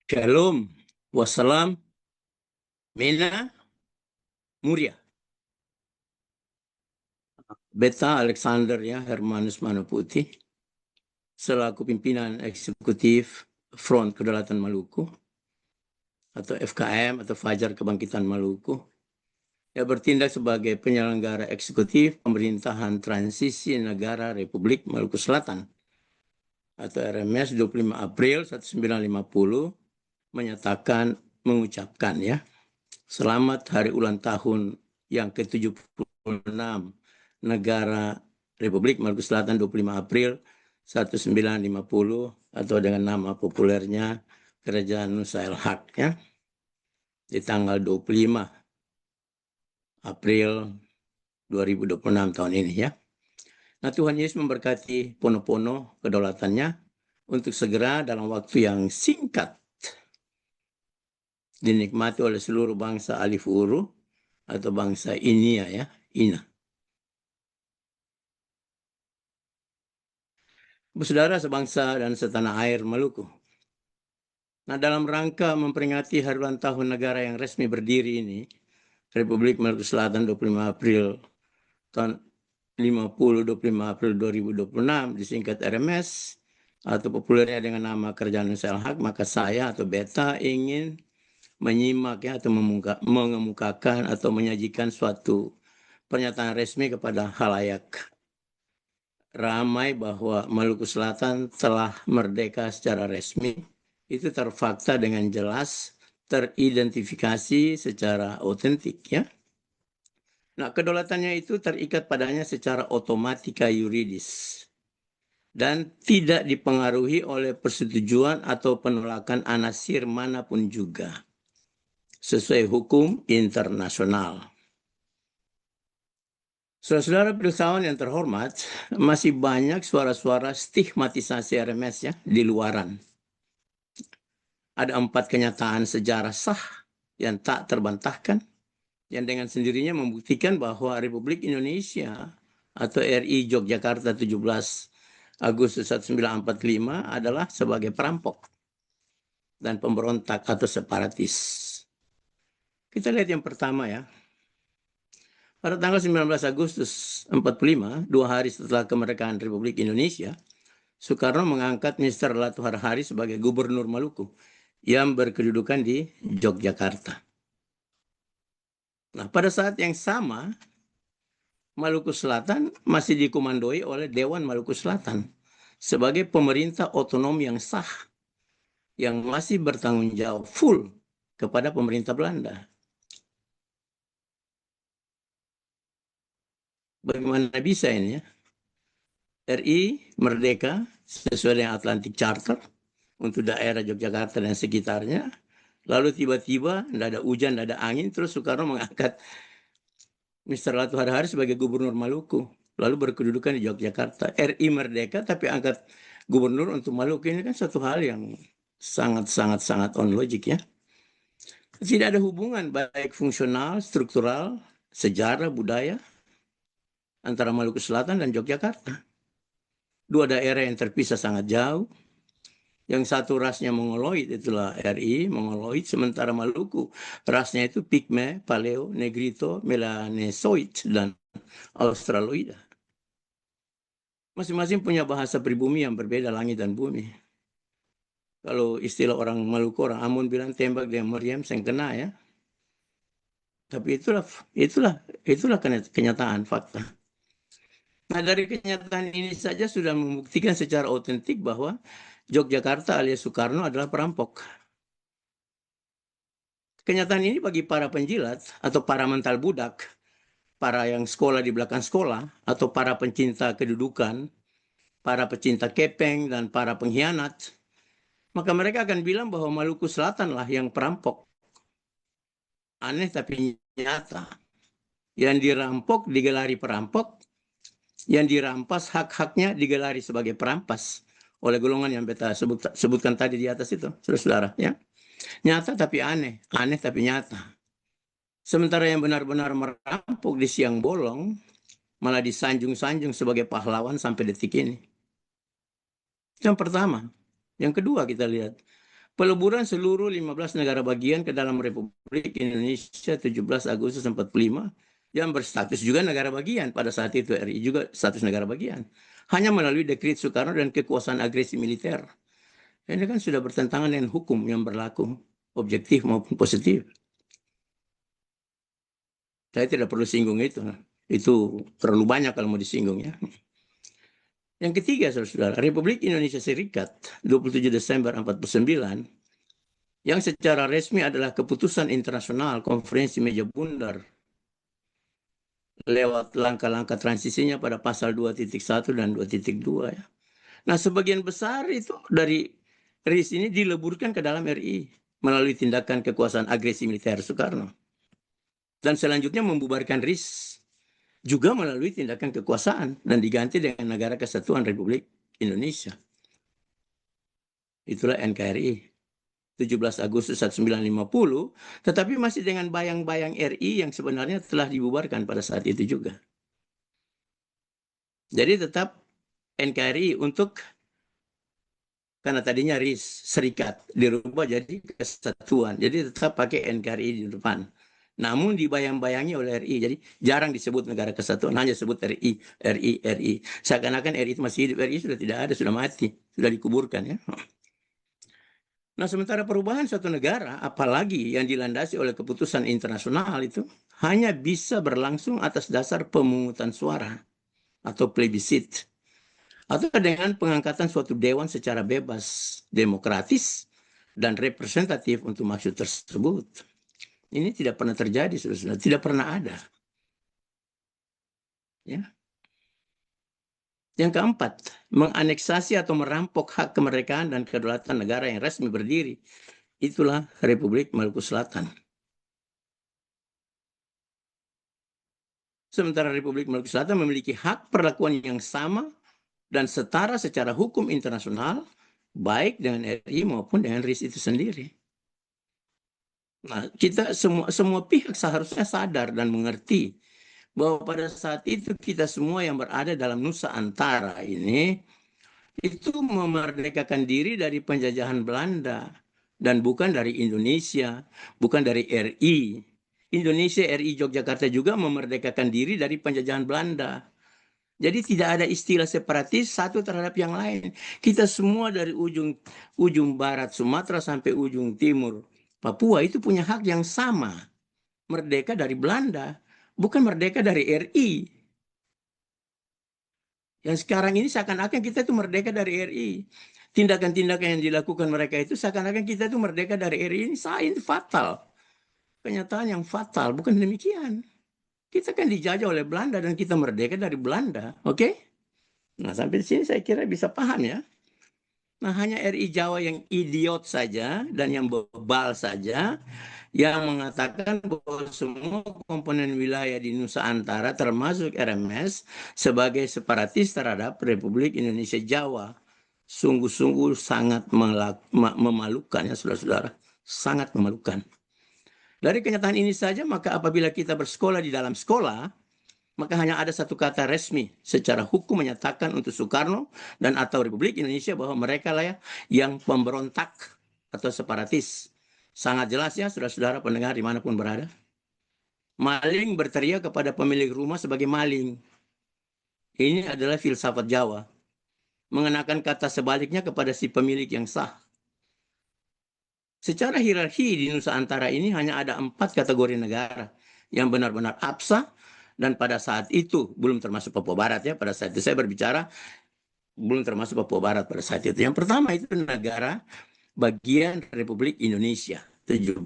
Shalom, wassalam, Mina, Muria. Beta Alexander ya, Hermanus Manoputi, selaku pimpinan eksekutif Front Kedaulatan Maluku, atau FKM, atau Fajar Kebangkitan Maluku, ya bertindak sebagai penyelenggara eksekutif pemerintahan transisi negara Republik Maluku Selatan, atau RMS 25 April 1950, menyatakan, mengucapkan ya, selamat hari ulang tahun yang ke-76 negara Republik Maluku Selatan 25 April 1950 atau dengan nama populernya Kerajaan Nusa El Haq ya, di tanggal 25 April 2026 tahun ini ya. Nah, Tuhan Yesus memberkati Pono-Pono kedaulatannya untuk segera dalam waktu yang singkat dinikmati oleh seluruh bangsa Alif Uru atau bangsa Inia ya, Ina. Saudara sebangsa dan setanah air Maluku. Nah, dalam rangka memperingati hari ulang tahun negara yang resmi berdiri ini, Republik Maluku Selatan 25 April tahun 25 April 2026 disingkat RMS atau populernya dengan nama Kerajaan Nusa El Haq, maka saya atau Beta ingin menyimak ya atau mengemukakan atau menyajikan suatu pernyataan resmi kepada halayak ramai bahwa Maluku Selatan telah merdeka secara resmi. Itu terfakta dengan jelas, teridentifikasi secara otentik ya. Nah, kedaulatannya itu terikat padanya secara otomatika yuridis dan tidak dipengaruhi oleh persetujuan atau penolakan anasir manapun juga sesuai hukum internasional. Saudara-saudara filsawan yang terhormat, masih banyak suara-suara stigmatisasi RMS ya di luaran. Ada 4 kenyataan sejarah sah yang tak terbantahkan, yang dengan sendirinya membuktikan bahwa Republik Indonesia atau RI Yogyakarta 17 Agustus 1945 adalah sebagai perampok dan pemberontak atau separatis. Kita lihat yang pertama ya. Pada tanggal 19 Agustus 1945, 2 hari setelah kemerdekaan Republik Indonesia, Soekarno mengangkat Mr. Latuh Harhari sebagai Gubernur Maluku yang berkedudukan di Yogyakarta. Nah, pada saat yang sama, Maluku Selatan masih dikomandoi oleh Dewan Maluku Selatan sebagai pemerintah otonom yang sah, yang masih bertanggung jawab full kepada pemerintah Belanda. Bagaimana bisa ini ya? RI merdeka sesuai dengan Atlantic Charter untuk daerah Yogyakarta dan sekitarnya. Lalu tiba-tiba tidak ada hujan, tidak ada angin, terus Soekarno mengangkat Mr. Latuh Harhari sebagai Gubernur Maluku. Lalu berkedudukan di Yogyakarta. RI merdeka tapi angkat gubernur untuk Maluku, ini kan satu hal yang sangat on logic ya. Tidak ada hubungan baik fungsional, struktural, sejarah, budaya antara Maluku Selatan dan Yogyakarta. 2 daerah yang terpisah sangat jauh. Yang satu rasnya Mongoloid, itulah RI, Mongoloid, sementara Maluku rasnya itu Pygmy, Paleo, Negrito, Melanesoid, dan Australoida. Masing-masing punya bahasa pribumi yang berbeda, langit dan bumi. Kalau istilah orang Maluku, orang Ambon bilang tembak dengan meriam, saya kena ya. Tapi itulah kenyataan, fakta. Nah, dari kenyataan ini saja sudah membuktikan secara otentik bahwa Yogyakarta alias Soekarno adalah perampok. Kenyataan ini bagi para penjilat atau para mental budak, para yang sekolah di belakang sekolah, atau para pencinta kedudukan, para pecinta kepeng, dan para pengkhianat, maka mereka akan bilang bahwa Maluku Selatan lah yang perampok. Aneh tapi nyata. Yang dirampok digelari perampok, yang dirampas hak-haknya digelari sebagai perampas oleh golongan yang beta sebutkan tadi di atas itu, saudara-saudara ya. Nyata tapi aneh, aneh tapi nyata. Sementara yang benar-benar merampok di siang bolong malah disanjung-sanjung sebagai pahlawan sampai detik ini. Yang pertama. Yang kedua kita lihat, Peleburan seluruh 15 negara bagian ke dalam Republik Indonesia 17 Agustus 45 yang berstatus juga negara bagian. Pada saat itu RI juga status negara bagian. Hanya melalui dekret Soekarno dan kekuasaan agresi militer. Ini kan sudah bertentangan dengan hukum yang berlaku, objektif maupun positif. Saya tidak perlu singgung itu. Itu terlalu banyak kalau mau disinggung ya. Yang ketiga, saudara-saudara, Republik Indonesia Serikat 27 Desember 49 yang secara resmi adalah keputusan internasional konferensi meja bundar lewat langkah-langkah transisinya pada pasal 2.1 dan 2.2 ya. Nah, sebagian besar itu dari RIS ini dileburkan ke dalam RI melalui tindakan kekuasaan agresi militer Soekarno. Dan selanjutnya membubarkan RIS juga melalui tindakan kekuasaan dan diganti dengan Negara Kesatuan Republik Indonesia. Itulah NKRI. 17 Agustus 1950, tetapi masih dengan bayang-bayang RI yang sebenarnya telah dibubarkan pada saat itu juga. Jadi tetap NKRI untuk, karena tadinya RIS, serikat, dirubah jadi kesatuan. Jadi tetap pakai NKRI di depan. Namun dibayang-bayangi oleh RI, jadi jarang disebut negara kesatuan, hanya disebut RI, RI, RI. Seakan-akan RI itu masih hidup, RI sudah tidak ada, sudah mati, sudah dikuburkan ya. Nah, sementara perubahan suatu negara, apalagi yang dilandasi oleh keputusan internasional itu, hanya bisa berlangsung atas dasar pemungutan suara atau plebisit, atau dengan pengangkatan suatu dewan secara bebas, demokratis, dan representatif untuk maksud tersebut. Ini tidak pernah terjadi, saudara-saudara. Tidak pernah ada. Ya. Yang keempat, menganeksasi atau merampok hak kemerdekaan dan kedaulatan negara yang resmi berdiri. Itulah Republik Maluku Selatan. Sementara Republik Maluku Selatan memiliki hak perlakuan yang sama dan setara secara hukum internasional, baik dengan RI maupun dengan RIS itu sendiri. Nah, kita semua pihak seharusnya sadar dan mengerti bahwa pada saat itu kita semua yang berada dalam Nusantara ini itu memerdekakan diri dari penjajahan Belanda dan bukan dari Indonesia, bukan dari RI. Indonesia, RI, Yogyakarta juga memerdekakan diri dari penjajahan Belanda. Jadi tidak ada istilah separatis satu terhadap yang lain. Kita semua dari ujung barat Sumatera sampai ujung timur Papua itu punya hak yang sama. Merdeka dari Belanda, bukan merdeka dari RI. Yang sekarang ini seakan-akan kita itu merdeka dari RI. Tindakan-tindakan yang dilakukan mereka itu seakan-akan kita itu merdeka dari RI ini fatal. Kenyataan yang fatal, bukan demikian. Kita kan dijajah oleh Belanda dan kita merdeka dari Belanda, oke? Nah, sampai di sini saya kira bisa paham ya. Nah, hanya RI Jawa yang idiot saja dan yang bebal saja yang mengatakan bahwa semua komponen wilayah di Nusantara termasuk RMS sebagai separatis terhadap Republik Indonesia Jawa. Sungguh-sungguh sangat memalukan ya saudara-saudara. Sangat memalukan. Dari kenyataan ini saja, maka apabila kita bersekolah di dalam sekolah, maka hanya ada satu kata resmi secara hukum menyatakan untuk Soekarno dan atau Republik Indonesia bahwa mereka lah yang pemberontak atau separatis. Sangat jelas ya saudara-saudara pendengar dimanapun berada. Maling berteriak kepada pemilik rumah sebagai maling. Ini adalah filsafat Jawa. Mengenakan kata sebaliknya kepada si pemilik yang sah. Secara hierarki di Nusantara ini hanya ada 4 kategori negara yang benar-benar absah dan pada saat itu belum termasuk Papua Barat ya. Pada saat itu saya berbicara belum termasuk Papua Barat pada saat itu. Yang pertama itu negara bagian Republik Indonesia 17.845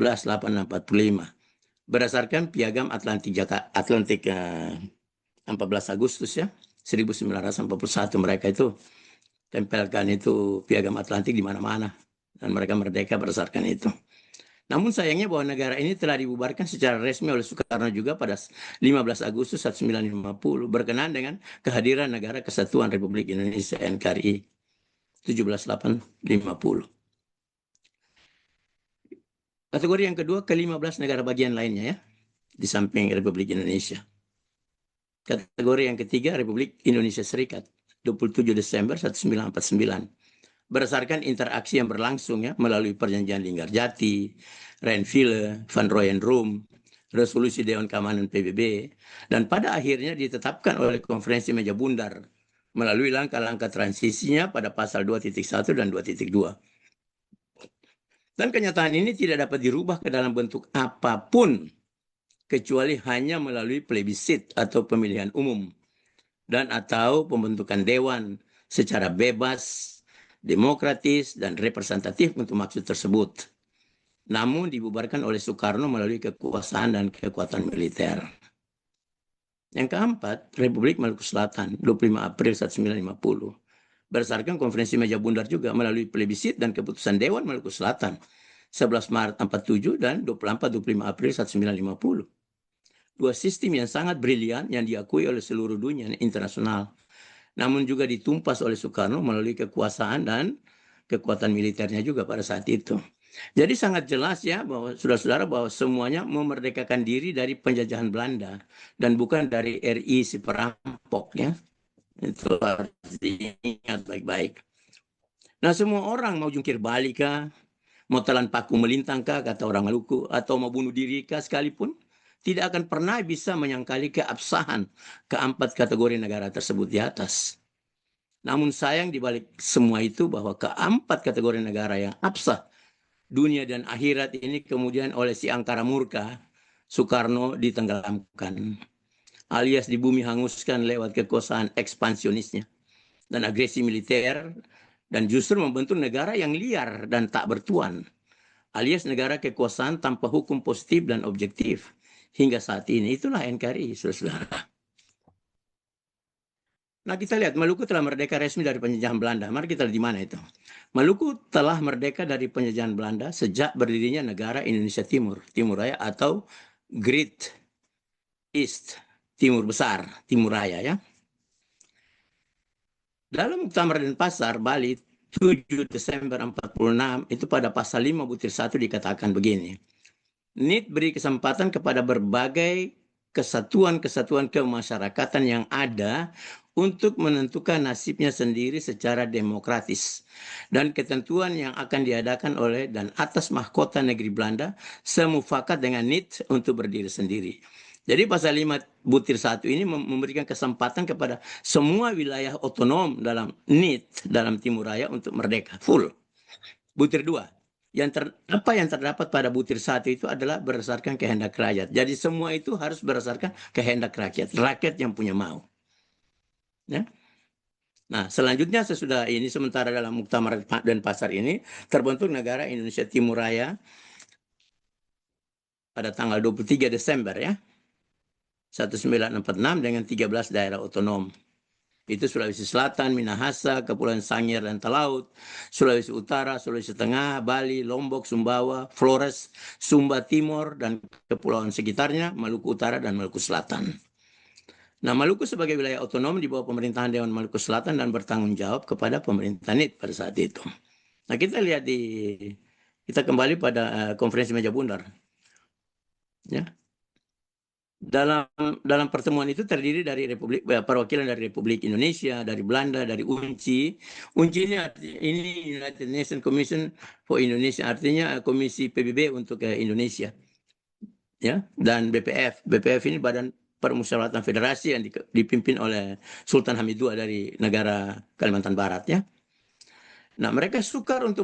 berdasarkan Piagam Atlantik 14 Agustus ya 1941 mereka itu tempelkan itu Piagam Atlantik di mana-mana. Dan mereka merdeka berdasarkan itu. Namun sayangnya bahwa negara ini telah dibubarkan secara resmi oleh Soekarno juga pada 15 Agustus 1950 berkenaan dengan kehadiran Negara Kesatuan Republik Indonesia NKRI 17.850. Kategori yang kedua ke-15 negara bagian lainnya ya, di samping Republik Indonesia. Kategori yang ketiga Republik Indonesia Serikat 27 Desember 1949. berdasarkan interaksi yang berlangsung ya melalui perjanjian Linggarjati, Renville, Van Rooyen-Rum, resolusi Dewan Keamanan PBB, dan pada akhirnya ditetapkan oleh Konferensi Meja Bundar melalui langkah-langkah transisinya pada pasal 2.1 dan 2.2. Dan kenyataan ini tidak dapat dirubah ke dalam bentuk apapun kecuali hanya melalui plebisit atau pemilihan umum dan atau pembentukan dewan secara bebas, demokratis, dan representatif untuk maksud tersebut. Namun dibubarkan oleh Soekarno melalui kekuasaan dan kekuatan militer. Yang keempat, Republik Maluku Selatan, 25 April 1950. Berdasarkan Konferensi Meja Bundar juga melalui plebisit dan keputusan Dewan Maluku Selatan, 11 Maret 47 dan 24-25 April 1950. Dua sistem yang sangat brilian yang diakui oleh seluruh dunia internasional, namun juga ditumpas oleh Soekarno melalui kekuasaan dan kekuatan militernya juga pada saat itu. Jadi sangat jelas ya bahwa saudara-saudara bahwa semuanya memerdekakan diri dari penjajahan Belanda dan bukan dari RI si perampok ya. Itu harus diingat baik-baik. Nah, semua orang mau jungkir balik kah, mau telan paku melintang kah, kata orang Maluku, atau mau bunuh diri kah sekalipun, tidak akan pernah bisa menyangkali keabsahan keempat kategori negara tersebut di atas. Namun sayang dibalik semua itu bahwa keempat kategori negara yang absah dunia dan akhirat ini kemudian oleh si angkara murka Soekarno ditenggelamkan, alias di bumi hanguskan lewat kekuasaan ekspansionisnya dan agresi militer, dan justru membentuk negara yang liar dan tak bertuan, alias negara kekuasaan tanpa hukum positif dan objektif hingga saat ini. Itulah NKRI, saudara-saudara. Nah, kita lihat Maluku telah merdeka resmi dari penjajahan Belanda. Mari kita lihat di mana itu. Maluku telah merdeka dari penjajahan Belanda sejak berdirinya negara Indonesia Timur, Timur Raya atau Great East, Timur Besar, Timur Raya ya. Dalam Muktamar Denpasar, Bali, 7 Desember 46, itu pada pasal 5 butir 1 dikatakan begini. NIT beri kesempatan kepada berbagai kesatuan-kesatuan kemasyarakatan yang ada untuk menentukan nasibnya sendiri secara demokratis, dan ketentuan yang akan diadakan oleh dan atas mahkota negeri Belanda semufakat dengan NIT untuk berdiri sendiri. Jadi pasal 5 butir 1 ini memberikan kesempatan kepada semua wilayah otonom dalam NIT, dalam Timur Raya untuk merdeka, full. Butir 2. Apa yang terdapat pada butir 1 itu adalah berdasarkan kehendak rakyat. Jadi semua itu harus berdasarkan kehendak rakyat. Rakyat yang punya mau. Ya. Nah, selanjutnya sesudah ini, sementara dalam Muktamar Denpasar ini terbentuk negara Indonesia Timur Raya pada tanggal 23 Desember ya. 1946 dengan 13 daerah otonom. Itu Sulawesi Selatan, Minahasa, Kepulauan Sangir dan Talaut, Sulawesi Utara, Sulawesi Tengah, Bali, Lombok, Sumbawa, Flores, Sumba Timur, dan kepulauan sekitarnya, Maluku Utara dan Maluku Selatan. Nah, Maluku sebagai wilayah otonom di bawah pemerintahan Dewan Maluku Selatan dan bertanggung jawab kepada pemerintah NIT pada saat itu. Nah, kita lihat kita kembali pada Konferensi Meja Bundar. Ya. Dalam pertemuan itu terdiri dari perwakilan dari Republik Indonesia, dari Belanda, dari UNCI. UNCI ini United Nations Commission for Indonesia, artinya Komisi PBB untuk Indonesia. Ya, dan BPF. BPF ini Badan Permusyawaratan Federasi yang dipimpin oleh Sultan Hamid II dari negara Kalimantan Barat ya. Nah, mereka sukar untuk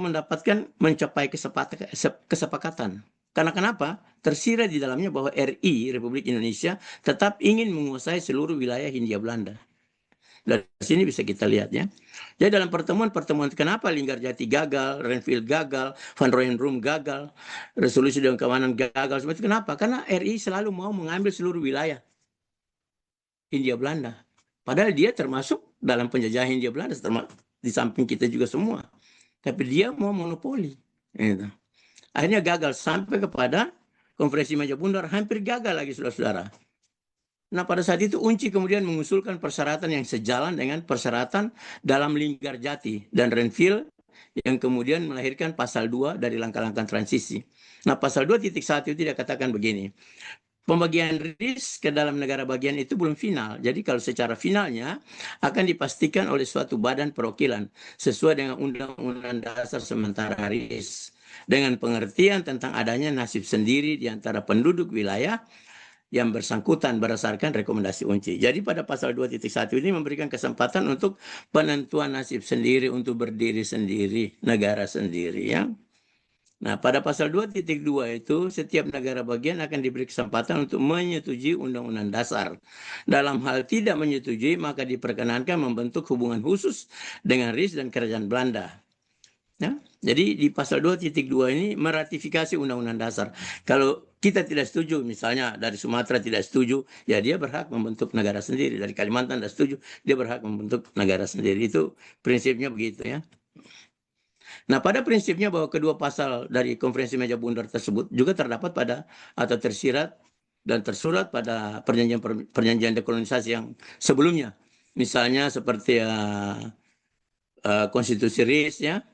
mencapai kesepakatan. Karena kenapa? Tersirat di dalamnya bahwa RI, Republik Indonesia, tetap ingin menguasai seluruh wilayah Hindia Belanda. Dari sini bisa kita lihat ya. Jadi dalam pertemuan kenapa Linggarjati gagal, Renville gagal, Van Rooyen-Rum gagal, resolusi Dewan Keamanan gagal, semua itu kenapa? Karena RI selalu mau mengambil seluruh wilayah Hindia Belanda. Padahal dia termasuk dalam penjajahan Hindia Belanda, di samping kita juga semua. Tapi dia mau monopoli. Gitu. Akhirnya gagal sampai kepada Konferensi Meja Bundar, hampir gagal lagi saudara-saudara. Nah, pada saat itu UNCI kemudian mengusulkan persyaratan yang sejalan dengan persyaratan dalam Linggarjati dan Renville yang kemudian melahirkan pasal 2 dari langkah-langkah transisi. Nah, pasal 2.1 itu dia katakan begini. pembagian RIS ke dalam negara bagian itu belum final. Jadi kalau secara finalnya akan dipastikan oleh suatu badan perwakilan sesuai dengan Undang-Undang Dasar sementara RIS. Dengan pengertian tentang adanya nasib sendiri di antara penduduk wilayah yang bersangkutan berdasarkan rekomendasi UNCI. Jadi pada pasal 2.1 ini memberikan kesempatan untuk penentuan nasib sendiri untuk berdiri sendiri, negara sendiri ya. Nah, pada pasal 2.2 itu setiap negara bagian akan diberi kesempatan untuk menyetujui Undang-Undang Dasar. Dalam hal tidak menyetujui, maka diperkenankan membentuk hubungan khusus dengan RIS dan Kerajaan Belanda. Ya, jadi di pasal 2.2 ini meratifikasi Undang-Undang Dasar. Kalau kita tidak setuju, misalnya dari Sumatera tidak setuju, ya dia berhak membentuk negara sendiri. Dari Kalimantan tidak setuju, dia berhak membentuk negara sendiri. Itu prinsipnya begitu ya. Nah, pada prinsipnya bahwa kedua pasal dari Konferensi Meja Bundar tersebut juga terdapat pada atau tersirat dan tersurat pada perjanjian dekolonisasi yang sebelumnya. Misalnya seperti Konstitusi RIS ya,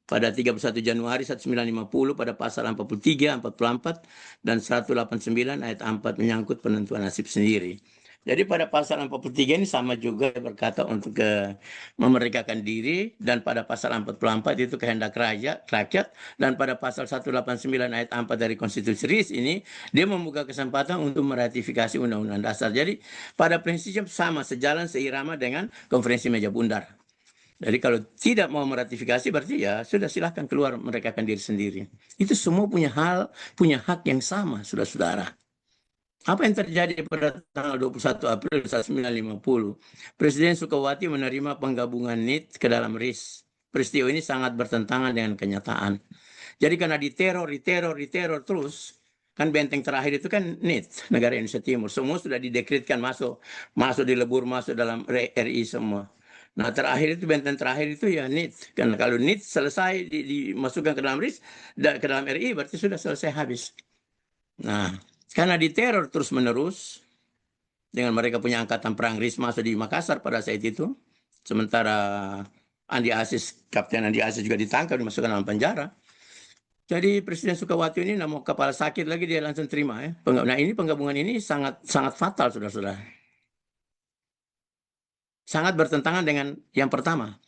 pada 31 Januari 1950 pada pasal 43, 44, dan 189 ayat 4 menyangkut penentuan nasib sendiri. Jadi pada pasal 43 ini sama juga berkata untuk memerdekakan diri, dan pada pasal 44 itu kehendak rakyat, dan pada pasal 189 ayat 4 dari Konstitusi RIS ini dia membuka kesempatan untuk meratifikasi Undang-Undang Dasar. Jadi pada prinsipnya sama, sejalan seirama dengan Konferensi Meja Bundar. Jadi kalau tidak mau meratifikasi berarti ya sudah silahkan keluar, mereka akan diri sendiri. Itu semua punya hak yang sama, saudara-saudara. Apa yang terjadi pada tanggal 21 April 1950? Presiden Sukawati menerima penggabungan NIT ke dalam RIS. Peristiwa ini sangat bertentangan dengan kenyataan. Jadi karena diteror terus, kan benteng terakhir itu kan NIT, Negara Indonesia Timur. Semua sudah didekretkan masuk dilebur masuk dalam RI semua. Nah, terakhir itu benteng terakhir itu ya NIT. Karena kalau NIT selesai dimasukkan ke dalam RIS, ke dalam RI berarti sudah selesai habis. Nah, karena diteror terus-menerus dengan mereka punya angkatan perang RIS masuk di Makassar pada saat itu, sementara Kapten Andi Asis juga ditangkap, dimasukkan dalam penjara. Jadi Presiden Sukawati ini mau kepala sakit lagi dia langsung terima ya. Nah, ini penggabungan ini sangat sangat fatal, saudara-saudara. Sangat bertentangan dengan yang pertama,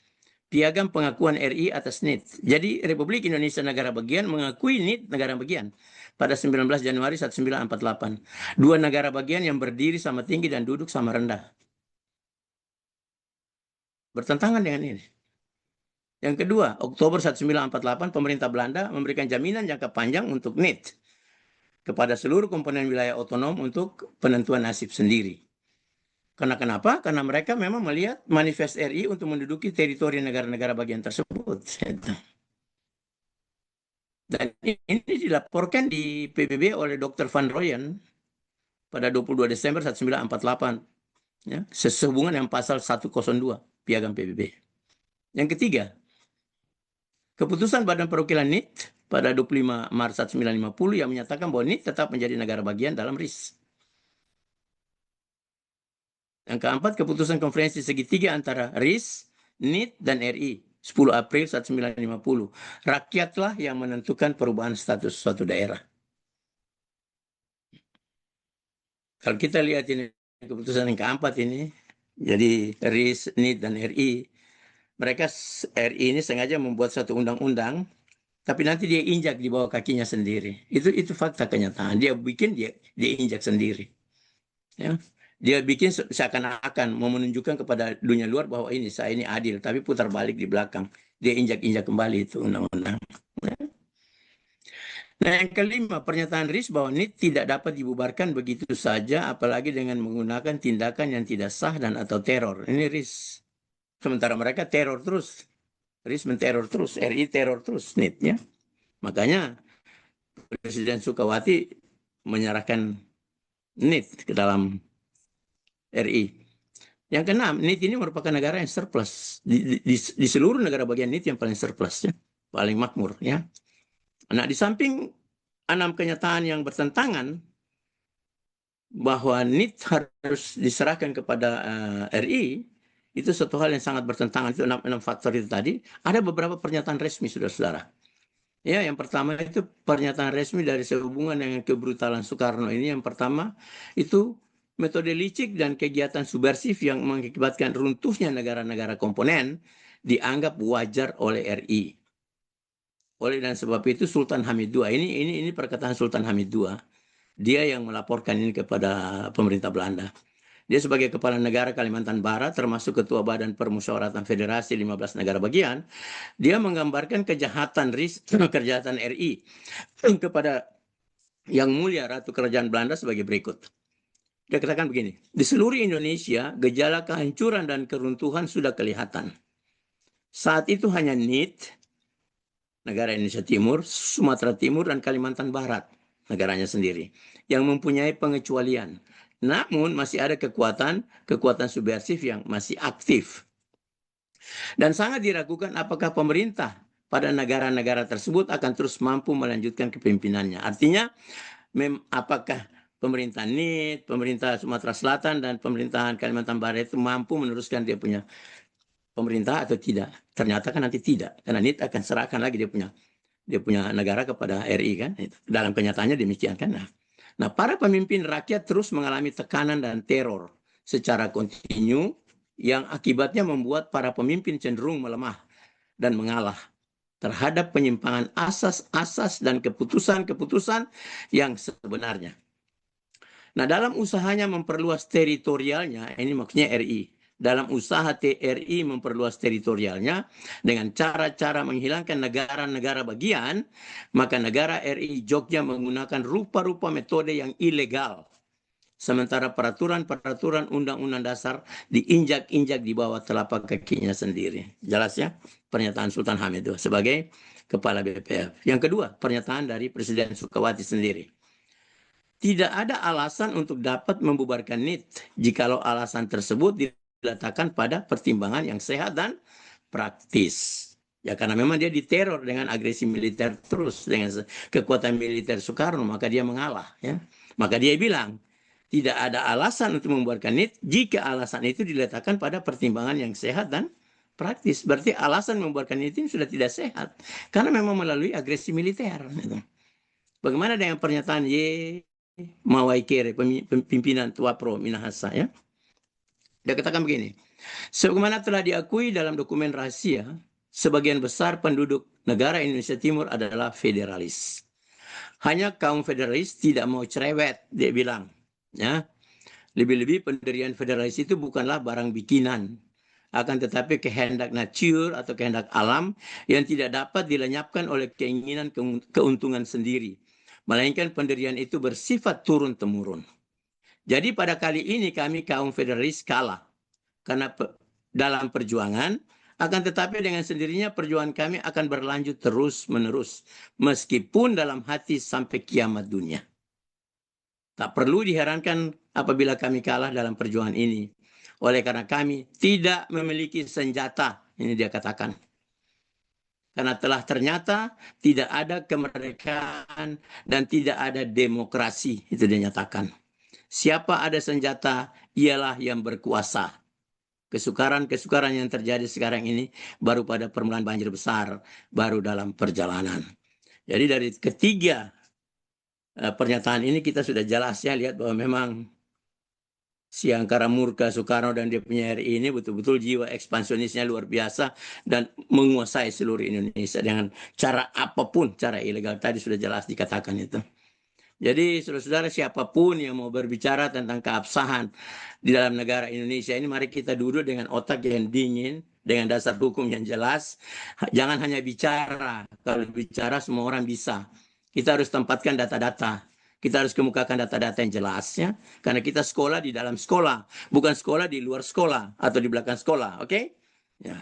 piagam pengakuan RI atas NIT. Jadi Republik Indonesia negara bagian mengakui NIT negara bagian pada 19 Januari 1948. Dua negara bagian yang berdiri sama tinggi dan duduk sama rendah. Bertentangan dengan ini. Yang kedua, Oktober 1948 pemerintah Belanda memberikan jaminan jangka panjang untuk NIT kepada seluruh komponen wilayah otonom untuk penentuan nasib sendiri. Karena kenapa? Karena mereka memang melihat manifest RI untuk menduduki teritori negara-negara bagian tersebut. Dan ini dilaporkan di PBB oleh Dr. Van Rooyen pada 22 Desember 1948. Ya, sehubungan dengan pasal 102 Piagam PBB. Yang ketiga, keputusan Badan Perwakilan NIT pada 25 Maret 1950 yang menyatakan bahwa NIT tetap menjadi negara bagian dalam RIS. Yang keempat, keputusan konferensi segitiga antara RIS, NIT, dan RI 10 April 1950. Rakyatlah yang menentukan perubahan status suatu daerah. Kalau kita lihat ini keputusan yang keempat ini, jadi RIS, NIT, dan RI, mereka RI ini sengaja membuat satu undang-undang, tapi nanti dia injak di bawah kakinya sendiri. Itu fakta kenyataan. Dia bikin dia injak sendiri. Ya. Dia bikin seakan-akan mau menunjukkan kepada dunia luar bahwa saya ini adil, tapi putar balik di belakang. Dia injak-injak kembali itu undang-undang. Nah, yang kelima, pernyataan RIS bahwa NIT tidak dapat dibubarkan begitu saja, apalagi dengan menggunakan tindakan yang tidak sah dan atau teror. Ini RIS. Sementara mereka teror terus. RIS menteror terus, RI teror terus, NIT ya. Makanya Presiden Sukawati menyerahkan NIT ke dalam RI. Yang keenam, NIT ini merupakan negara yang surplus. Di seluruh negara bagian NIT yang paling surplus, ya, paling makmur. Ya. Nah, di samping 6 kenyataan yang bertentangan bahwa NIT harus diserahkan kepada RI, itu satu hal yang sangat bertentangan. Itu 6 faktor itu tadi. Ada beberapa pernyataan resmi, saudara-saudara. Ya, yang pertama itu pernyataan resmi dari sehubungan dengan kebrutalan Soekarno ini. Yang pertama itu metode licik dan kegiatan subversif yang mengakibatkan runtuhnya negara-negara komponen dianggap wajar oleh RI. Oleh dan sebab itu Sultan Hamid II ini perkataan Sultan Hamid II. Dia yang melaporkan ini kepada pemerintah Belanda. Dia sebagai kepala negara Kalimantan Barat, termasuk ketua Badan Permusyawaratan Federasi 15 negara bagian, dia menggambarkan kejahatan kejahatan RI kepada Yang Mulia Ratu Kerajaan Belanda sebagai berikut. Dia katakan begini, di seluruh Indonesia, gejala kehancuran dan keruntuhan sudah kelihatan. Saat itu hanya NIT, negara Indonesia Timur, Sumatera Timur, dan Kalimantan Barat, negaranya sendiri, yang mempunyai pengecualian. Namun masih ada kekuatan subversif yang masih aktif. Dan sangat diragukan apakah pemerintah pada negara-negara tersebut akan terus mampu melanjutkan kepemimpinannya. Artinya, apakah pemerintah NIT, pemerintah Sumatera Selatan, dan pemerintahan Kalimantan Barat itu mampu meneruskan dia punya pemerintah atau tidak? Ternyata kan nanti tidak, karena NIT akan serahkan lagi dia punya negara kepada RI kan. Dalam kenyataannya demikian kan. Nah, para pemimpin rakyat terus mengalami tekanan dan teror secara kontinu yang akibatnya membuat para pemimpin cenderung melemah dan mengalah terhadap penyimpangan asas-asas dan keputusan-keputusan yang sebenarnya. Nah, dalam usahanya memperluas teritorialnya, ini maksudnya RI, dalam usaha TRI memperluas teritorialnya dengan cara-cara menghilangkan negara-negara bagian, maka negara RI Jogja menggunakan rupa-rupa metode yang ilegal. Sementara peraturan-peraturan undang-undang dasar diinjak-injak di bawah telapak kakinya sendiri. Jelas ya pernyataan Sultan Hamid itu sebagai kepala BPF. Yang kedua, pernyataan dari Presiden Sukawati sendiri. Tidak ada alasan untuk dapat membubarkan NIT jikalau alasan tersebut diletakkan pada pertimbangan yang sehat dan praktis. Ya karena memang dia diteror dengan agresi militer terus, dengan kekuatan militer Soekarno, maka dia mengalah. Ya. Maka dia bilang, tidak ada alasan untuk membubarkan NIT jika alasan itu diletakkan pada pertimbangan yang sehat dan praktis. Berarti alasan membubarkan NIT ini sudah tidak sehat, karena memang melalui agresi militer. Bagaimana dengan pernyataan Mawaikere, pimpinan Tuapro Minahasa, ya? Dia katakan begini, sebagaimana telah diakui dalam dokumen rahasia, sebagian besar penduduk negara Indonesia Timur adalah federalis. Hanya kaum federalis tidak mau cerewet, dia bilang. Ya, lebih-lebih pendirian federalis itu bukanlah barang bikinan, akan tetapi kehendak nature atau kehendak alam yang tidak dapat dilenyapkan oleh keinginan keuntungan sendiri. Melainkan pendirian itu bersifat turun-temurun. Jadi pada kali ini kami kaum federalis kalah. Karena dalam perjuangan, akan tetapi dengan sendirinya perjuangan kami akan berlanjut terus-menerus. Meskipun dalam hati sampai kiamat dunia. Tak perlu diherankan apabila kami kalah dalam perjuangan ini. Oleh karena kami tidak memiliki senjata. Ini dia katakan. Karena telah ternyata tidak ada kemerdekaan dan tidak ada demokrasi. Itu dia nyatakan. Siapa ada senjata, ialah yang berkuasa. Kesukaran-kesukaran yang terjadi sekarang ini baru pada permulaan banjir besar, baru dalam perjalanan. Jadi dari ketiga pernyataan ini kita sudah jelas ya lihat bahwa memang si Angkara Murka Soekarno dan dia punya RI ini betul-betul jiwa ekspansionisnya luar biasa dan menguasai seluruh Indonesia dengan cara apapun, cara ilegal tadi sudah jelas dikatakan itu. Jadi saudara-saudara siapapun yang mau berbicara tentang keabsahan di dalam negara Indonesia ini, mari kita duduk dengan otak yang dingin, dengan dasar hukum yang jelas. Jangan hanya bicara, kalau bicara semua orang bisa. Kita harus tempatkan data-data. Kita harus kemukakan data-data yang jelas ya. Karena kita sekolah di dalam sekolah, bukan sekolah di luar sekolah atau di belakang sekolah, oke? Ya.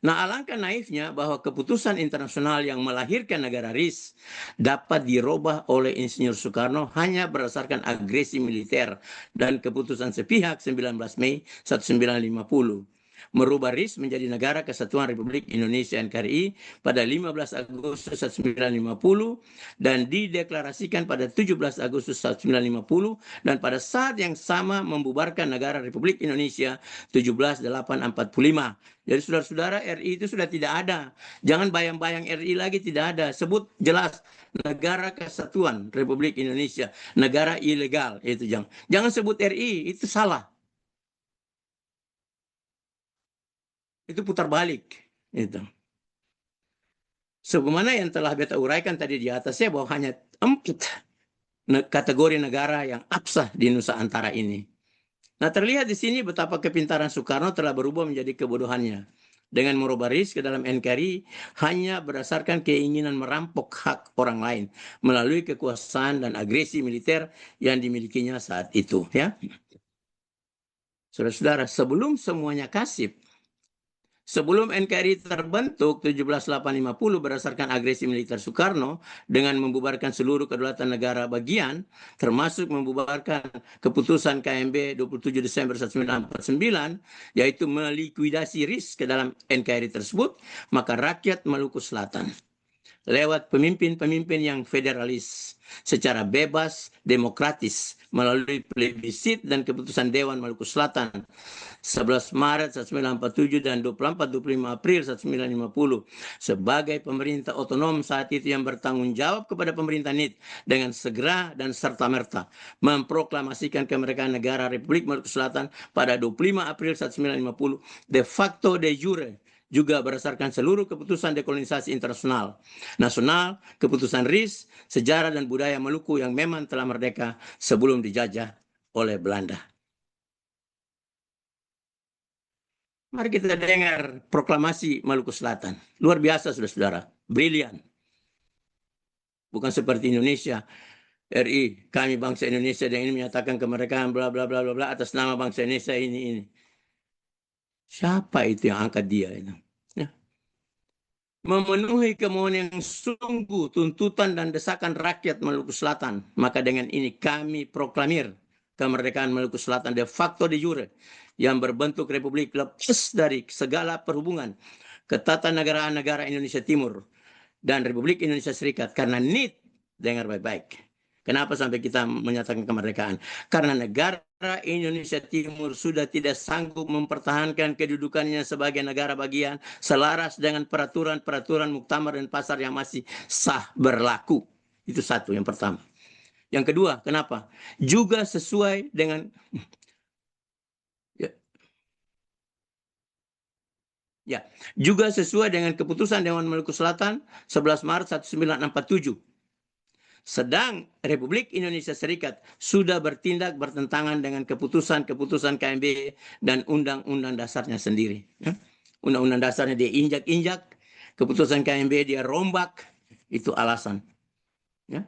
Nah, alangkah naifnya bahwa keputusan internasional yang melahirkan negara RIS dapat dirubah oleh Insinyur Soekarno hanya berdasarkan agresi militer dan keputusan sepihak 19 Mei 1950. merubah RIS menjadi Negara Kesatuan Republik Indonesia NKRI pada 15 Agustus 1950 dan dideklarasikan pada 17 Agustus 1950 dan pada saat yang sama membubarkan Negara Republik Indonesia 17/8/45. Jadi saudara-saudara, RI itu sudah tidak ada. Jangan bayang-bayang RI lagi, tidak ada. Sebut jelas Negara Kesatuan Republik Indonesia, negara ilegal itu jangan sebut RI, itu salah. Itu putar balik itu. Sebagaimana yang telah beta uraikan tadi di atasnya bahwa hanya 4 kategori negara yang absah di Nusa Antara ini. Nah, terlihat di sini betapa kepintaran Soekarno telah berubah menjadi kebodohannya. Dengan merubah RIS ke dalam NKRI hanya berdasarkan keinginan merampok hak orang lain melalui kekuasaan dan agresi militer yang dimilikinya saat itu. Ya, saudara-saudara, sebelum semuanya kasib, sebelum NKRI terbentuk 17/8/50 berdasarkan agresi militer Soekarno dengan membubarkan seluruh kedaulatan negara bagian, termasuk membubarkan keputusan KMB 27 Desember 1949, yaitu melikuidasi RIS ke dalam NKRI tersebut, maka rakyat Maluku Selatan lewat pemimpin-pemimpin yang federalis secara bebas, demokratis, melalui plebisit dan keputusan Dewan Maluku Selatan 11 Maret 1947 dan 24-25 April 1950 sebagai pemerintah otonom saat itu yang bertanggung jawab kepada pemerintah NIT dengan segera dan serta-merta memproklamasikan kemerdekaan negara Republik Maluku Selatan pada 25 April 1950 de facto de jure juga berdasarkan seluruh keputusan dekolonisasi internasional, nasional, keputusan RIS, sejarah dan budaya Maluku yang memang telah merdeka sebelum dijajah oleh Belanda. Mari kita dengar proklamasi Maluku Selatan. Luar biasa, saudara-saudara. Brilian. Bukan seperti Indonesia. RI, kami bangsa Indonesia dan ini menyatakan kemerdekaan bla bla bla bla bla atas nama bangsa Indonesia ini. Siapa itu yang angkat dia itu? Ya. Memenuhi kemauan yang sungguh, tuntutan dan desakan rakyat Maluku Selatan. Maka dengan ini kami proklamir kemerdekaan Maluku Selatan de facto de jure yang berbentuk republik lepas dari segala perhubungan ketatanegaraan negara Indonesia Timur dan Republik Indonesia Serikat karena NIT, dengar baik-baik. Kenapa sampai kita menyatakan kemerdekaan? Karena negara Indonesia Timur sudah tidak sanggup mempertahankan kedudukannya sebagai negara bagian selaras dengan peraturan-peraturan muktamar dan pasar yang masih sah berlaku. Itu satu, yang pertama. Yang kedua, kenapa? Juga sesuai dengan juga sesuai dengan keputusan Dewan Maluku Selatan 11 Maret 1947. Sedang Republik Indonesia Serikat sudah bertindak bertentangan dengan keputusan-keputusan KMB dan undang-undang dasarnya sendiri. Undang-undang dasarnya dia injak-injak, keputusan KMB dia rombak, itu alasan. Ya.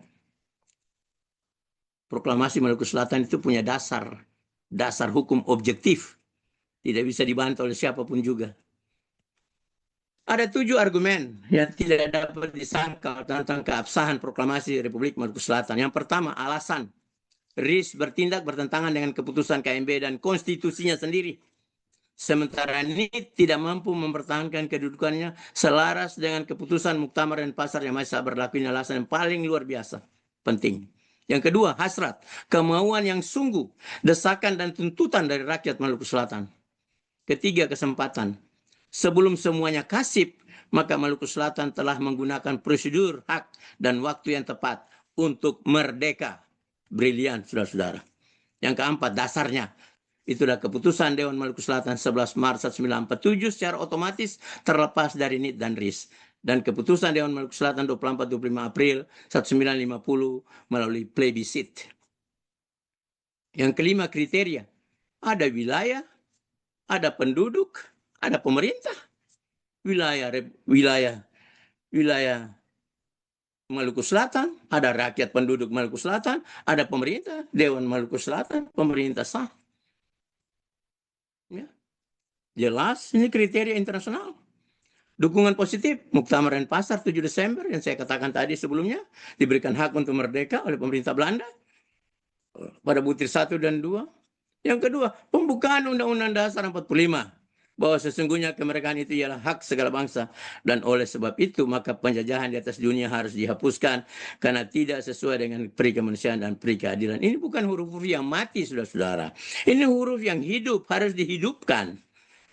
Proklamasi Maluku Selatan itu punya dasar hukum objektif, tidak bisa dibantah oleh siapapun juga. Ada 7 argumen yang tidak dapat disangkal tentang keabsahan proklamasi Republik Maluku Selatan. Yang pertama, alasan RIS bertindak bertentangan dengan keputusan KMB dan konstitusinya sendiri. Sementara ini tidak mampu mempertahankan kedudukannya selaras dengan keputusan muktamar dan pasar yang masih berlaku. Ini alasan yang paling luar biasa, penting. Yang kedua, hasrat, kemauan yang sungguh, desakan dan tuntutan dari rakyat Maluku Selatan. Ketiga, kesempatan. Sebelum semuanya kasib, maka Maluku Selatan telah menggunakan prosedur hak dan waktu yang tepat untuk merdeka. Brilian, saudara-saudara. Yang keempat, dasarnya. Itulah keputusan Dewan Maluku Selatan 11 Maret 1947 secara otomatis terlepas dari NIT dan RIS. Dan keputusan Dewan Maluku Selatan 24-25 April 1950 melalui plebisit. Yang kelima, kriteria. Ada wilayah, ada penduduk, ada pemerintah. Wilayah Maluku Selatan, ada rakyat penduduk Maluku Selatan, ada pemerintah, Dewan Maluku Selatan, pemerintah sah. Ya. Jelas, ini kriteria internasional. Dukungan positif, Muktamar dan Pasar 7 Desember yang saya katakan tadi sebelumnya, diberikan hak untuk merdeka oleh pemerintah Belanda pada butir 1 dan 2. Yang kedua, pembukaan Undang-Undang Dasar 45 bahwa sesungguhnya kemerdekaan itu ialah hak segala bangsa, dan oleh sebab itu maka penjajahan di atas dunia harus dihapuskan karena tidak sesuai dengan peri kemanusiaan dan peri keadilan. Ini bukan huruf-huruf yang mati, saudara-saudara. Ini huruf yang hidup, harus dihidupkan.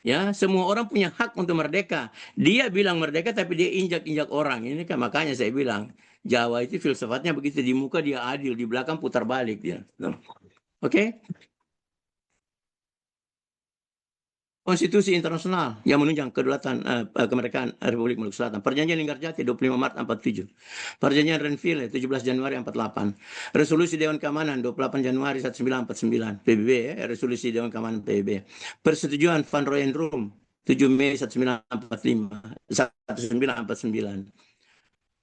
Ya, semua orang punya hak untuk merdeka. Dia bilang merdeka tapi dia injak-injak orang. Ini kan makanya saya bilang Jawa itu filsafatnya begitu, di muka dia adil, di belakang putar balik dia. Oke? Konstitusi internasional yang menunjang kedaulatan kemerdekaan Republik Maluku Selatan. Perjanjian Linggarjati 25 Maret 47. Perjanjian Renville 17 Januari 48. Resolusi Dewan Keamanan 28 Januari 1949 PBB, resolusi Dewan Keamanan PBB. Persetujuan Van Rooyen-Rum 7 Mei 1949.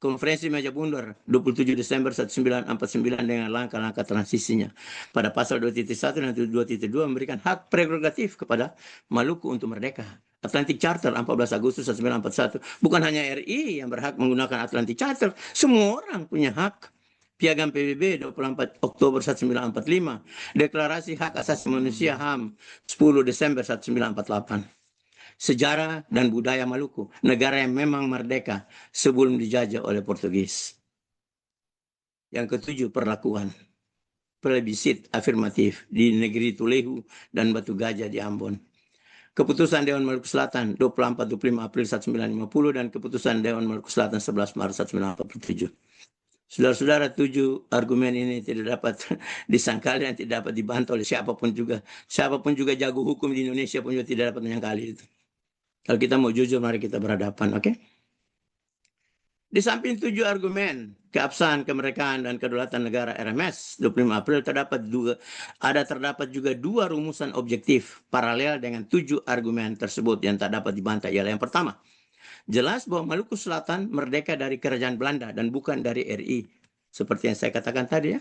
Konferensi Meja Bundar 27 Desember 1949 dengan langkah-langkah transisinya. Pada pasal 2.1 dan 2.2 memberikan hak prerogatif kepada Maluku untuk merdeka. Atlantic Charter 14 Agustus 1941. Bukan hanya RI yang berhak menggunakan Atlantic Charter, semua orang punya hak. Piagam PBB 24 Oktober 1945. Deklarasi Hak Asasi Manusia HAM 10 Desember 1948. Sejarah dan budaya Maluku, negara yang memang merdeka sebelum dijajah oleh Portugis. Yang ketujuh, perlakuan plebisit afirmatif di negeri Tulehu dan Batu Gajah di Ambon. Keputusan Dewan Maluku Selatan 24-25 April 1950 dan keputusan Dewan Maluku Selatan 11 Maret 1947. Saudara-saudara, 7 argumen ini tidak dapat disangkali dan tidak dapat dibantah oleh siapapun juga. Siapapun juga jago hukum di Indonesia pun juga tidak dapat menyangkali itu. Kalau kita mau jujur, mari kita berhadapan, oke? Di samping 7 argumen keabsahan, kemerdekaan, dan kedaulatan negara RMS 25 April terdapat juga 2 rumusan objektif paralel dengan 7 argumen tersebut yang tak dapat dibantah. Ialah yang pertama, jelas bahwa Maluku Selatan merdeka dari kerajaan Belanda dan bukan dari RI. Seperti yang saya katakan tadi ya.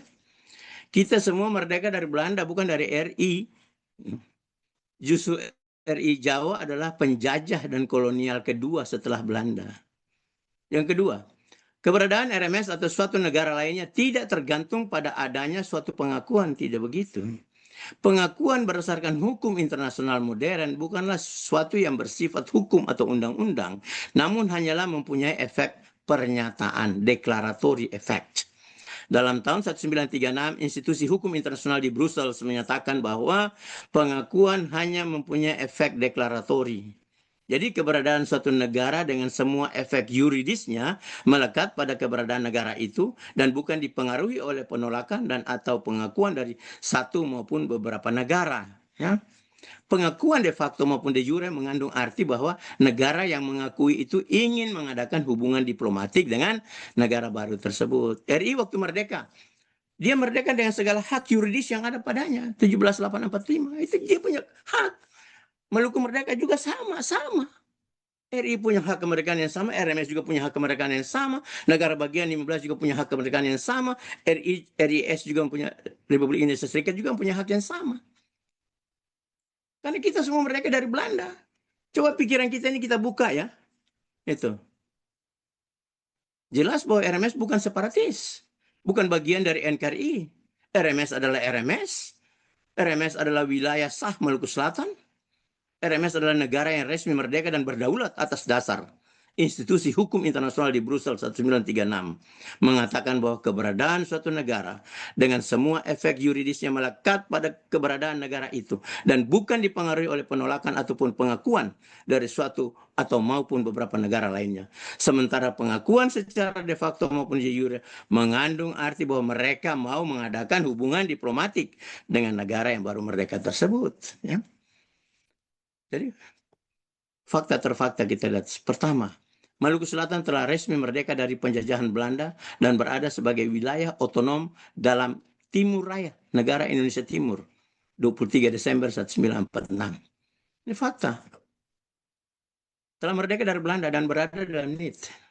Kita semua merdeka dari Belanda, bukan dari RI. Justru RI Jawa adalah penjajah dan kolonial kedua setelah Belanda. Yang kedua, keberadaan RMS atau suatu negara lainnya tidak tergantung pada adanya suatu pengakuan, tidak begitu. Pengakuan berdasarkan hukum internasional modern bukanlah sesuatu yang bersifat hukum atau undang-undang, namun hanyalah mempunyai efek pernyataan, declaratory effect. Dalam tahun 1936, institusi hukum internasional di Brussels menyatakan bahwa pengakuan hanya mempunyai efek deklaratori. Jadi keberadaan suatu negara dengan semua efek yuridisnya melekat pada keberadaan negara itu dan bukan dipengaruhi oleh penolakan dan atau pengakuan dari satu maupun beberapa negara. Ya. Pengakuan de facto maupun de jure mengandung arti bahwa negara yang mengakui itu ingin mengadakan hubungan diplomatik dengan negara baru tersebut. RI waktu merdeka, dia merdeka dengan segala hak yuridis yang ada padanya. 17.845, itu dia punya hak. Maluku merdeka juga sama-sama. RI punya hak kemerdekaan yang sama, RMS juga punya hak kemerdekaan yang sama, negara bagian 15 juga punya hak kemerdekaan yang sama, RIS juga punya, Republik Indonesia Serikat juga punya hak yang sama. Karena kita semua merdeka dari Belanda. Coba pikiran kita ini kita buka ya. Itu. Jelas bahwa RMS bukan separatis. Bukan bagian dari NKRI. RMS adalah RMS. RMS adalah wilayah sah Maluku Selatan. RMS adalah negara yang resmi merdeka dan berdaulat atas dasar institusi hukum internasional di Brussels 1936 mengatakan bahwa keberadaan suatu negara dengan semua efek yuridisnya melekat pada keberadaan negara itu dan bukan dipengaruhi oleh penolakan ataupun pengakuan dari suatu atau maupun beberapa negara lainnya. Sementara pengakuan secara de facto maupun de jure mengandung arti bahwa mereka mau mengadakan hubungan diplomatik dengan negara yang baru merdeka tersebut. Ya. Jadi fakta terfakta kita lihat. Pertama, Maluku Selatan telah resmi merdeka dari penjajahan Belanda dan berada sebagai wilayah otonom dalam Timur Raya, negara Indonesia Timur, 23 Desember 1946. Ini fakta. Telah merdeka dari Belanda dan berada dalam NIT.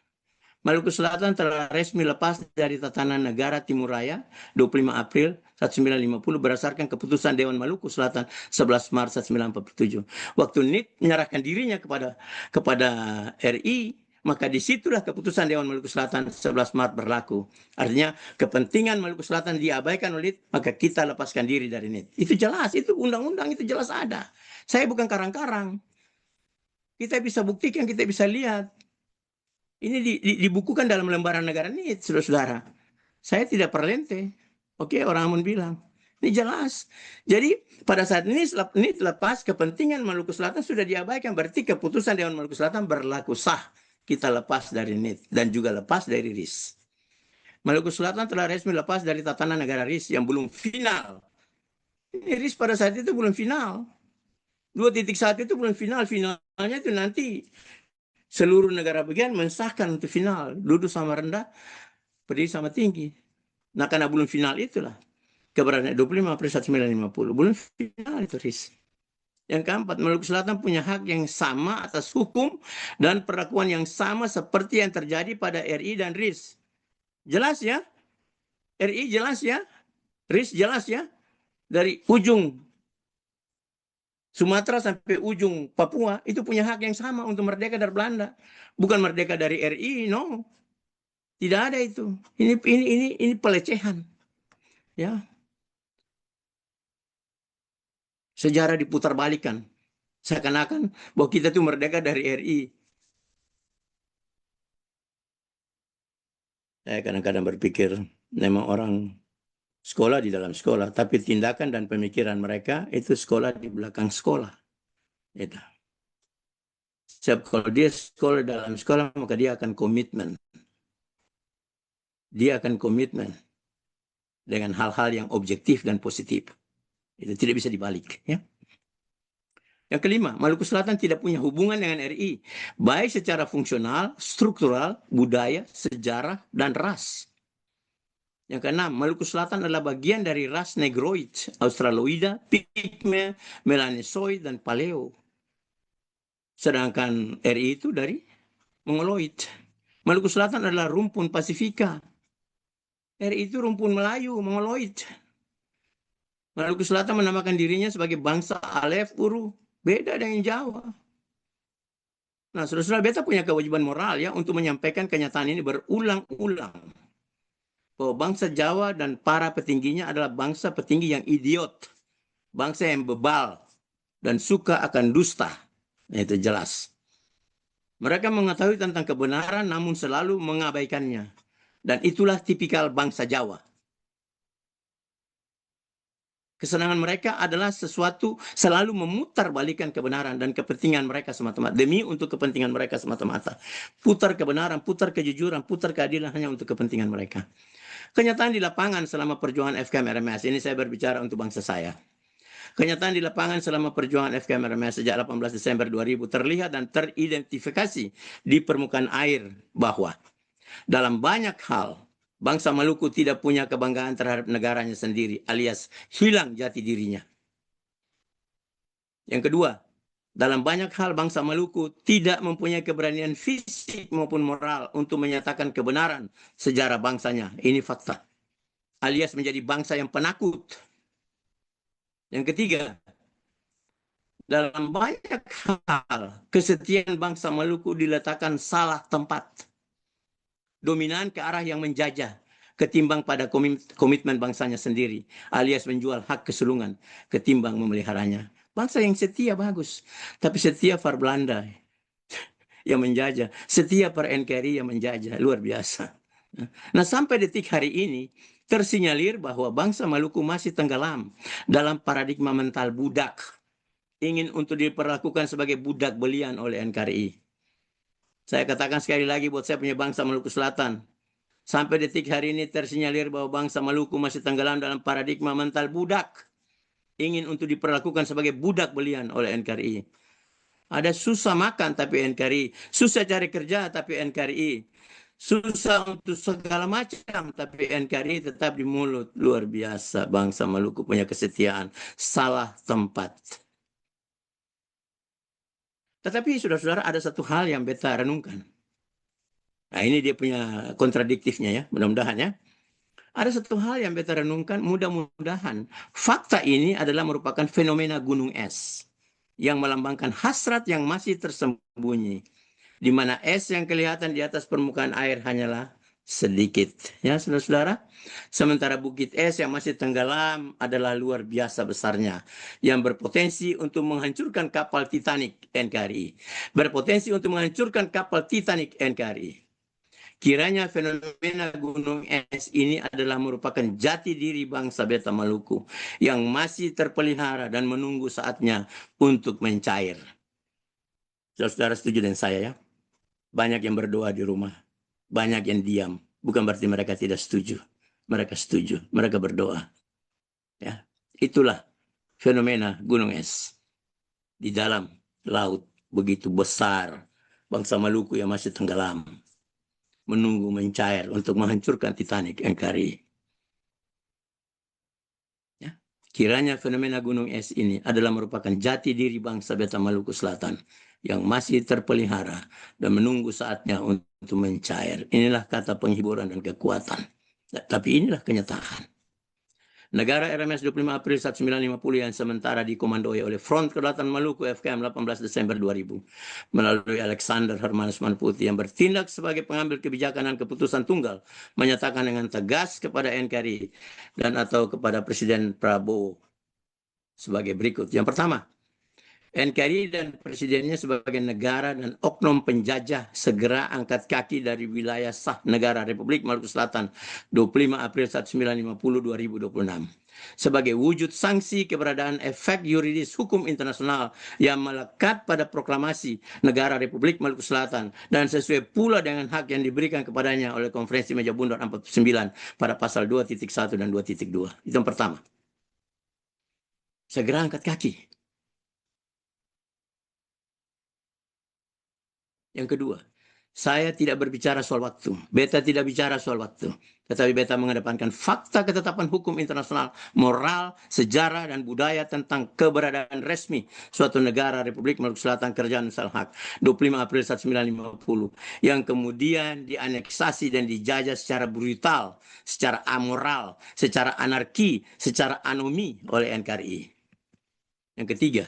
Maluku Selatan telah resmi lepas dari tatanan negara Timur Raya 25 April 1950 berdasarkan keputusan Dewan Maluku Selatan 11 Maret 1947. Waktu NIT menyerahkan dirinya kepada RI, maka disitulah keputusan Dewan Maluku Selatan 11 Maret berlaku. Artinya kepentingan Maluku Selatan diabaikan oleh NIT, maka kita lepaskan diri dari NIT. Itu jelas, itu undang-undang itu jelas ada. Saya bukan karang-karang. Kita bisa buktikan, kita bisa lihat. Ini dibukukan dalam lembaran negara ini, saudara-saudara. Saya tidak perlente. Oke, orang Ambon bilang. Ini jelas. Jadi pada saat ini lepas kepentingan Maluku Selatan sudah diabaikan. Berarti keputusan Dewan Maluku Selatan berlaku sah. Kita lepas dari NIT dan juga lepas dari RIS. Maluku Selatan telah resmi lepas dari tatanan negara RIS yang belum final. Ini RIS pada saat itu belum final. 2.1 itu belum final. Finalnya itu nanti seluruh negara bagian mensahkan untuk final. Duduk sama rendah, berdiri sama tinggi. Nah, karena belum final itulah. Keberadaan 25 April 1950. Belum final itu RIS. Yang keempat, Maluku Selatan punya hak yang sama atas hukum dan perlakuan yang sama seperti yang terjadi pada RI dan RIS. Jelas ya? RI jelas ya? RIS jelas ya? Dari ujung Sumatera sampai ujung Papua itu punya hak yang sama untuk merdeka dari Belanda. Bukan merdeka dari RI, no. Tidak ada itu. Ini pelecehan. Ya. Sejarah diputarbalikkan. Seakan-akan bahwa kita itu merdeka dari RI. Saya kadang-kadang berpikir memang orang sekolah di dalam sekolah, tapi tindakan dan pemikiran mereka itu sekolah di belakang sekolah. Itu. Sebab kalau dia sekolah dalam sekolah, maka dia akan komitmen. Dia akan komitmen dengan hal-hal yang objektif dan positif. Itu tidak bisa dibalik. Ya. Yang kelima, Maluku Selatan tidak punya hubungan dengan RI, baik secara fungsional, struktural, budaya, sejarah, dan ras. Yang keenam, Maluku Selatan adalah bagian dari ras Negroid, Australoida, Pygmy, Melanesoid, dan Paleo. Sedangkan RI itu dari Mongoloid. Maluku Selatan adalah rumpun Pasifika. RI itu rumpun Melayu, Mongoloid. Maluku Selatan menamakan dirinya sebagai bangsa Alef Uru. Beda dengan Jawa. Nah, saudara-saudara, beta punya kewajiban moral ya untuk menyampaikan kenyataan ini berulang-ulang. Bahwa bangsa Jawa dan para petingginya adalah bangsa petinggi yang idiot. Bangsa yang bebal dan suka akan dusta. Nah, itu jelas. Mereka mengetahui tentang kebenaran namun selalu mengabaikannya. Dan itulah tipikal bangsa Jawa. Kesenangan mereka adalah sesuatu selalu memutarbalikkan kebenaran dan kepentingan mereka semata-mata. Demi untuk kepentingan mereka semata-mata. Putar kebenaran, putar kejujuran, putar keadilan hanya untuk kepentingan mereka. Kenyataan di lapangan selama perjuangan FKM RMS, ini saya berbicara untuk bangsa saya. Kenyataan di lapangan selama perjuangan FKM RMS sejak 18 Desember 2000 terlihat dan teridentifikasi di permukaan air bahwa dalam banyak hal, bangsa Maluku tidak punya kebanggaan terhadap negaranya sendiri, alias hilang jati dirinya. Yang kedua, dalam banyak hal bangsa Maluku tidak mempunyai keberanian fisik maupun moral untuk menyatakan kebenaran sejarah bangsanya. Ini fakta. Alias menjadi bangsa yang penakut. Yang ketiga, dalam banyak hal kesetiaan bangsa Maluku diletakkan salah tempat. Dominan ke arah yang menjajah ketimbang pada komitmen bangsanya sendiri, alias menjual hak kesulungan ketimbang memeliharanya. Bangsa yang setia bagus, tapi setia par Belanda yang menjajah, setia par NKRI yang menjajah, luar biasa. Nah, sampai detik hari ini tersinyalir bahwa bangsa Maluku masih tenggelam dalam paradigma mental budak, ingin untuk diperlakukan sebagai budak belian oleh NKRI. Saya katakan sekali lagi buat saya punya bangsa Maluku Selatan. Sampai detik hari ini tersinyalir bahwa bangsa Maluku masih tenggelam dalam paradigma mental budak. Ingin untuk diperlakukan sebagai budak belian oleh NKRI. Ada susah makan tapi NKRI. Susah cari kerja tapi NKRI. Susah untuk segala macam tapi NKRI tetap di mulut. Luar biasa bangsa Maluku punya kesetiaan. Salah tempat. Tetapi saudara-saudara ada satu hal yang beta renungkan. Nah, ini dia punya kontradiktifnya ya, mudah-mudahan ya. Ada satu hal yang beta renungkan, mudah-mudahan fakta ini adalah merupakan fenomena gunung es yang melambangkan hasrat yang masih tersembunyi, di mana es yang kelihatan di atas permukaan air hanyalah sedikit. Ya, saudara-saudara. Sementara Bukit Es yang masih tenggelam adalah luar biasa besarnya, yang berpotensi untuk menghancurkan kapal Titanic NKRI. Berpotensi untuk menghancurkan kapal Titanic NKRI. Kiranya fenomena gunung es ini adalah merupakan jati diri bangsa Beta Maluku yang masih terpelihara dan menunggu saatnya untuk mencair. Saudara setuju dengan saya ya? Banyak yang berdoa di rumah, banyak yang diam. Bukan berarti mereka tidak setuju. Mereka setuju, mereka berdoa. Ya, itulah fenomena gunung es di dalam laut begitu besar. Bangsa Maluku yang masih tenggelam, menunggu mencair untuk menghancurkan Titanic NKRI. Ya. Kiranya fenomena gunung es ini adalah merupakan jati diri bangsa Beta Maluku Selatan yang masih terpelihara dan menunggu saatnya untuk mencair. Inilah kata penghiburan dan kekuatan. Tapi inilah kenyataan. Negara RMS 25 April 1950 yang sementara dikomandoi oleh Front Kedaulatan Maluku FKM 18 Desember 2000 melalui Alexander Hermanus Manputi yang bertindak sebagai pengambil kebijakan dan keputusan tunggal menyatakan dengan tegas kepada NKRI dan atau kepada Presiden Prabowo sebagai berikut. Yang pertama, NKRI dan presidennya sebagai negara dan oknum penjajah segera angkat kaki dari wilayah sah negara Republik Maluku Selatan 25 April 1950 2026. Sebagai wujud sanksi keberadaan efek yuridis hukum internasional yang melekat pada proklamasi negara Republik Maluku Selatan dan sesuai pula dengan hak yang diberikan kepadanya oleh Konferensi Meja Bundar 49 pada pasal 2.1 dan 2.2. Itu yang pertama. Segera angkat kaki. Yang kedua, saya tidak berbicara soal waktu. Beta tidak bicara soal waktu. Tetapi Beta mengedepankan fakta ketetapan hukum internasional, moral, sejarah, dan budaya tentang keberadaan resmi suatu negara Republik Maluku Selatan Kerajaan Salhak 25 April 1950 yang kemudian dianeksasi dan dijajah secara brutal, secara amoral, secara anarki, secara anomi oleh NKRI. Yang ketiga,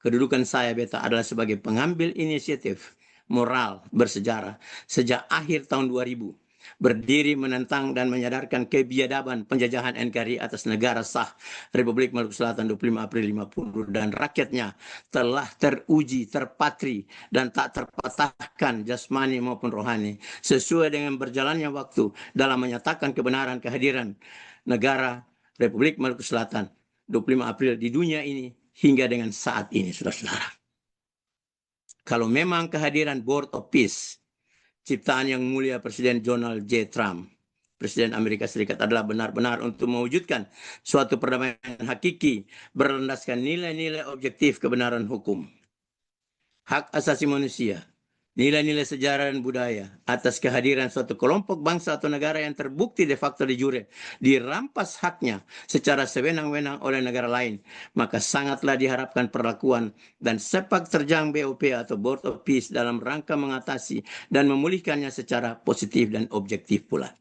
kedudukan saya Beta adalah sebagai pengambil inisiatif moral bersejarah sejak akhir tahun 2000 berdiri menentang dan menyadarkan kebiadaban penjajahan NKRI atas negara sah Republik Maluku Selatan 25 April 50 dan rakyatnya telah teruji, terpatri dan tak terpatahkan jasmani maupun rohani sesuai dengan berjalannya waktu dalam menyatakan kebenaran kehadiran negara Republik Maluku Selatan 25 April di dunia ini hingga dengan saat ini, saudara-saudara. Kalau memang kehadiran Board of Peace, ciptaan yang mulia Presiden Donald J. Trump, Presiden Amerika Serikat adalah benar-benar untuk mewujudkan suatu perdamaian hakiki berlandaskan nilai-nilai objektif kebenaran hukum, hak asasi manusia, nilai-nilai sejarah dan budaya atas kehadiran suatu kelompok bangsa atau negara yang terbukti de facto de jure dirampas haknya secara sewenang-wenang oleh negara lain, maka sangatlah diharapkan perlakuan dan sepak terjang BOP atau Board of Peace dalam rangka mengatasi dan memulihkannya secara positif dan objektif pula.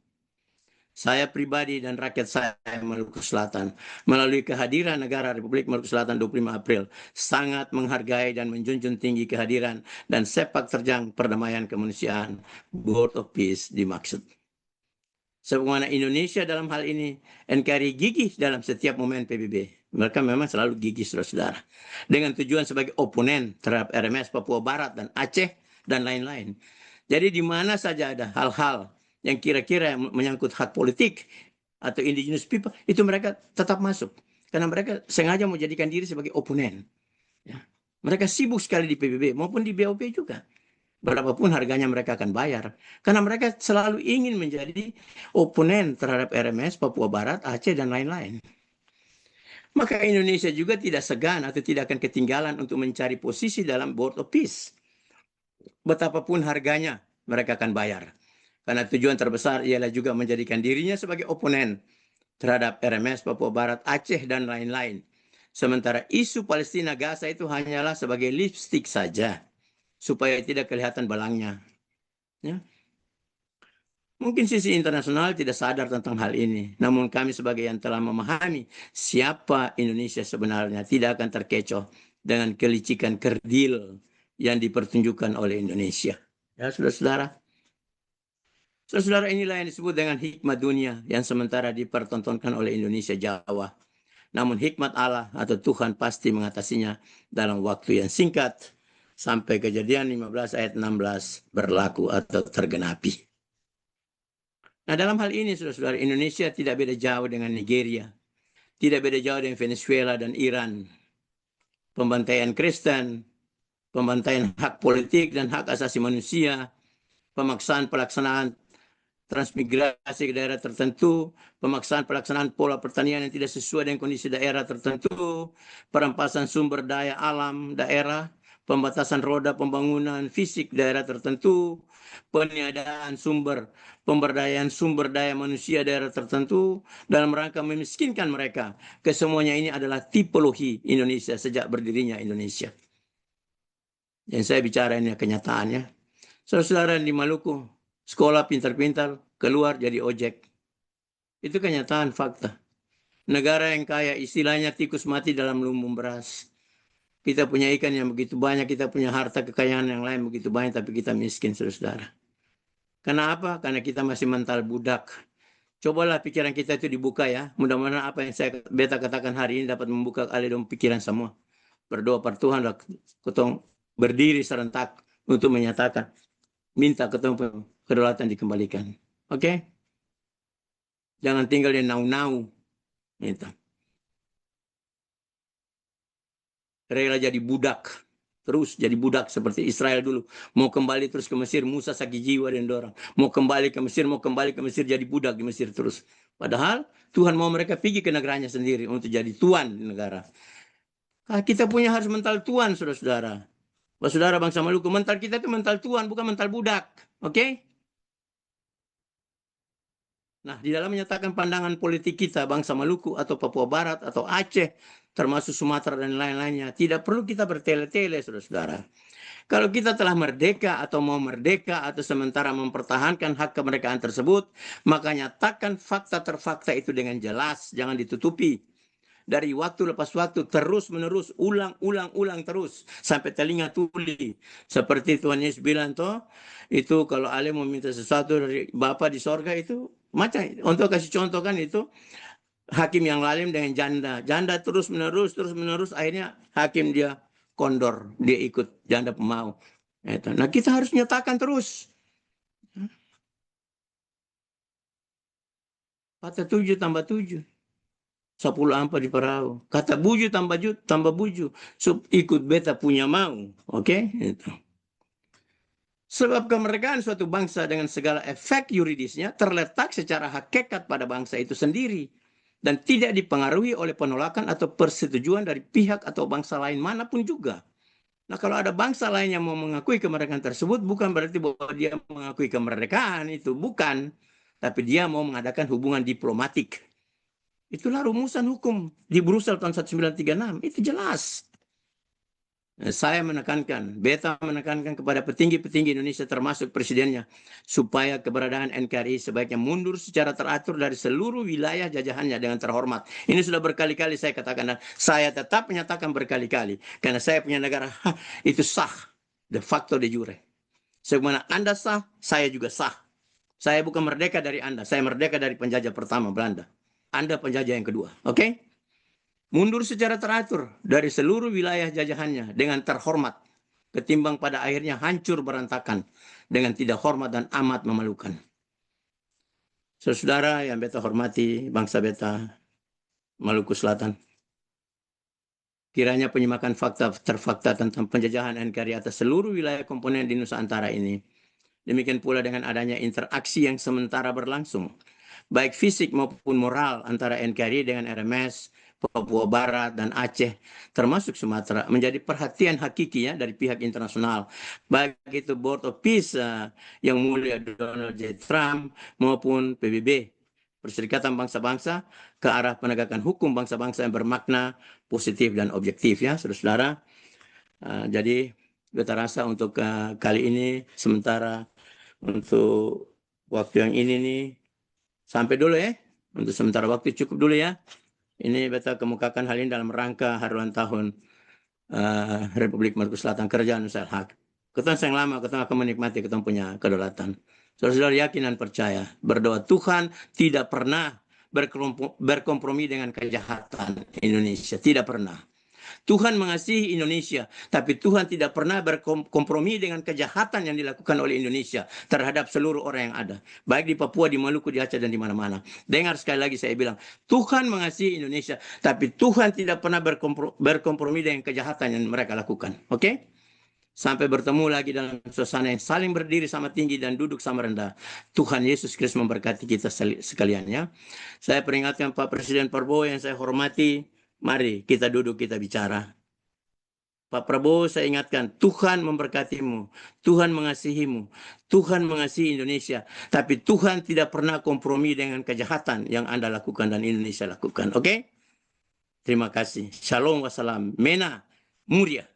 Saya pribadi dan rakyat saya Maluku Selatan melalui kehadiran negara Republik Maluku Selatan 25 April sangat menghargai dan menjunjung tinggi kehadiran dan sepak terjang perdamaian kemanusiaan Board of Peace dimaksud. Sebagaimana Indonesia dalam hal ini, NKRI gigih dalam setiap momen PBB. Mereka memang selalu gigih, saudara-saudara. Dengan tujuan sebagai oponen terhadap RMS Papua Barat dan Aceh dan lain-lain. Jadi di mana saja ada hal-hal yang kira-kira menyangkut hak politik atau indigenous people, itu mereka tetap masuk. Karena mereka sengaja mau jadikan diri sebagai oponen. Ya. Mereka sibuk sekali di PBB maupun di BOP juga. Berapapun harganya mereka akan bayar. Karena mereka selalu ingin menjadi oponen terhadap RMS, Papua Barat, Aceh, dan lain-lain. Maka Indonesia juga tidak segan atau tidak akan ketinggalan untuk mencari posisi dalam Board of Peace. Betapapun harganya mereka akan bayar. Karena tujuan terbesar ialah juga menjadikan dirinya sebagai oponen terhadap RMS, Papua Barat, Aceh, dan lain-lain. Sementara isu Palestina Gaza itu hanyalah sebagai lipstik saja, supaya tidak kelihatan balangnya. Ya. Mungkin sisi internasional tidak sadar tentang hal ini, namun kami sebagai yang telah memahami siapa Indonesia sebenarnya tidak akan terkecoh dengan kelicikan kerdil yang dipertunjukkan oleh Indonesia. Ya, saudara-saudara. Saudara, inilah yang disebut dengan hikmat dunia yang sementara dipertontonkan oleh Indonesia Jawa. Namun hikmat Allah atau Tuhan pasti mengatasinya dalam waktu yang singkat sampai Kejadian 15 ayat 16 berlaku atau tergenapi. Nah, dalam hal ini, saudara-saudara, Indonesia tidak beda jauh dengan Nigeria, tidak beda jauh dengan Venezuela dan Iran. Pembantaian Kristen, pembantaian hak politik dan hak asasi manusia, pemaksaan pelaksanaan transmigrasi ke daerah tertentu, pemaksaan pelaksanaan pola pertanian yang tidak sesuai dengan kondisi daerah tertentu, perampasan sumber daya alam daerah, pembatasan roda pembangunan fisik daerah tertentu, peniadaan pemberdayaan sumber daya manusia daerah tertentu dalam rangka memiskinkan mereka. Kesemuanya ini adalah tipologi Indonesia sejak berdirinya Indonesia. Yang saya bicara ini kenyataannya. Saudara-saudara di Maluku, sekolah pintar-pintar, keluar jadi ojek. Itu kenyataan fakta. Negara yang kaya istilahnya tikus mati dalam lumbung beras. Kita punya ikan yang begitu banyak, kita punya harta kekayaan yang lain begitu banyak, tapi kita miskin, saudara. Karena apa? Karena kita masih mental budak. Cobalah pikiran kita itu dibuka ya. Mudah-mudahan apa yang saya beta katakan hari ini dapat membuka alih pikiran semua. Berdoa per Tuhan, ketong berdiri serentak untuk menyatakan, minta ketemu kedaulatan dikembalikan. Oke? Jangan tinggal di nau-nau. Minta. Rela jadi budak. Terus jadi budak seperti Israel dulu. Mau kembali terus ke Mesir, Musa sakit jiwa dan dorang. Mau kembali ke Mesir jadi budak di Mesir terus. Padahal Tuhan mau mereka pergi ke negaranya sendiri untuk jadi tuan di negara. Kita punya harus mental tuan, saudara-saudara. Saudara bangsa Maluku, mental kita itu mental tuan, bukan mental budak. Oke? Nah, di dalam menyatakan pandangan politik kita, bangsa Maluku atau Papua Barat atau Aceh, termasuk Sumatera dan lain-lainnya, tidak perlu kita bertele-tele, saudara-saudara. Kalau kita telah merdeka atau mau merdeka atau sementara mempertahankan hak kemerdekaan tersebut, maka nyatakan fakta terfakta itu dengan jelas, jangan ditutupi. Dari waktu lepas waktu, terus-menerus, ulang terus, sampai telinga tuli. Seperti Tuhan Yesus bilang, toh, itu kalau Ale mau minta sesuatu dari Bapa di sorga itu, macam, untuk kasih contoh kan itu, hakim yang lalim dengan janda terus-menerus, akhirnya hakim dia kondor, dia ikut janda pemau. Nah, kita harus nyatakan terus. Kata 7 tambah 7. 10 ampa di perahu. Kata buju tambah buju. Ikut beta punya mau. Oke? Itu. Sebab kemerdekaan suatu bangsa dengan segala efek yuridisnya terletak secara hakikat pada bangsa itu sendiri. Dan tidak dipengaruhi oleh penolakan atau persetujuan dari pihak atau bangsa lain manapun juga. Nah, kalau ada bangsa lain yang mau mengakui kemerdekaan tersebut, bukan berarti bahwa dia mengakui kemerdekaan itu. Bukan. Tapi dia mau mengadakan hubungan diplomatik. Itulah rumusan hukum di Brussel tahun 1936. Itu jelas. Saya menekankan, beta menekankan kepada petinggi-petinggi Indonesia termasuk presidennya, supaya keberadaan NKRI sebaiknya mundur secara teratur dari seluruh wilayah jajahannya dengan terhormat. Ini sudah berkali-kali saya katakan, dan saya tetap menyatakan berkali-kali. Karena saya punya negara, itu sah. De facto de jure. Sebagaimana Anda sah, saya juga sah. Saya bukan merdeka dari Anda, saya merdeka dari penjajah pertama Belanda. Anda penjajah yang kedua, oke? Mundur secara teratur dari seluruh wilayah jajahannya dengan terhormat, ketimbang pada akhirnya hancur berantakan dengan tidak hormat dan amat memalukan. Saudara yang beta hormati, bangsa beta Maluku Selatan, kiranya penyimakan fakta terfakta tentang penjajahan NKRI atas seluruh wilayah komponen di Nusantara ini. Demikian pula dengan adanya interaksi yang sementara berlangsung, baik fisik maupun moral antara NKRI dengan RMS, Papua Barat, dan Aceh, termasuk Sumatera, menjadi perhatian hakiki ya dari pihak internasional. Baik itu Board of Peace yang mulia Donald J. Trump maupun PBB, Perserikatan Bangsa-Bangsa, ke arah penegakan hukum bangsa-bangsa yang bermakna positif dan objektif ya, saudara-saudara. Jadi beta rasa untuk kali ini sementara untuk waktu yang ini nih sampai dulu ya. Untuk sementara waktu cukup dulu ya. Ini beta kemukakan hal ini dalam rangka haruan tahun Republik Maluku Selatan Kerajaan Nusantara Hak. Ketemu yang lama, ketemu akan menikmati ketemu punya kedaulatan. Saudara-saudara yakin dan percaya, berdoa Tuhan tidak pernah berkompromi dengan kejahatan Indonesia. Tidak pernah. Tuhan mengasihi Indonesia, tapi Tuhan tidak pernah berkompromi dengan kejahatan yang dilakukan oleh Indonesia terhadap seluruh orang yang ada. Baik di Papua, di Maluku, di Aceh, dan di mana-mana. Dengar sekali lagi saya bilang, Tuhan mengasihi Indonesia, tapi Tuhan tidak pernah berkompromi dengan kejahatan yang mereka lakukan. Oke? Sampai bertemu lagi dalam suasana yang saling berdiri sama tinggi dan duduk sama rendah. Tuhan Yesus Kristus memberkati kita sekalian ya. Saya peringatkan Pak Presiden Prabowo yang saya hormati, mari kita duduk, kita bicara. Pak Prabowo, saya ingatkan, Tuhan memberkatimu, Tuhan mengasihimu, Tuhan mengasihi Indonesia, tapi Tuhan tidak pernah kompromi dengan kejahatan yang Anda lakukan dan Indonesia lakukan. Oke? Terima kasih. Shalom wassalam. Mena Muria.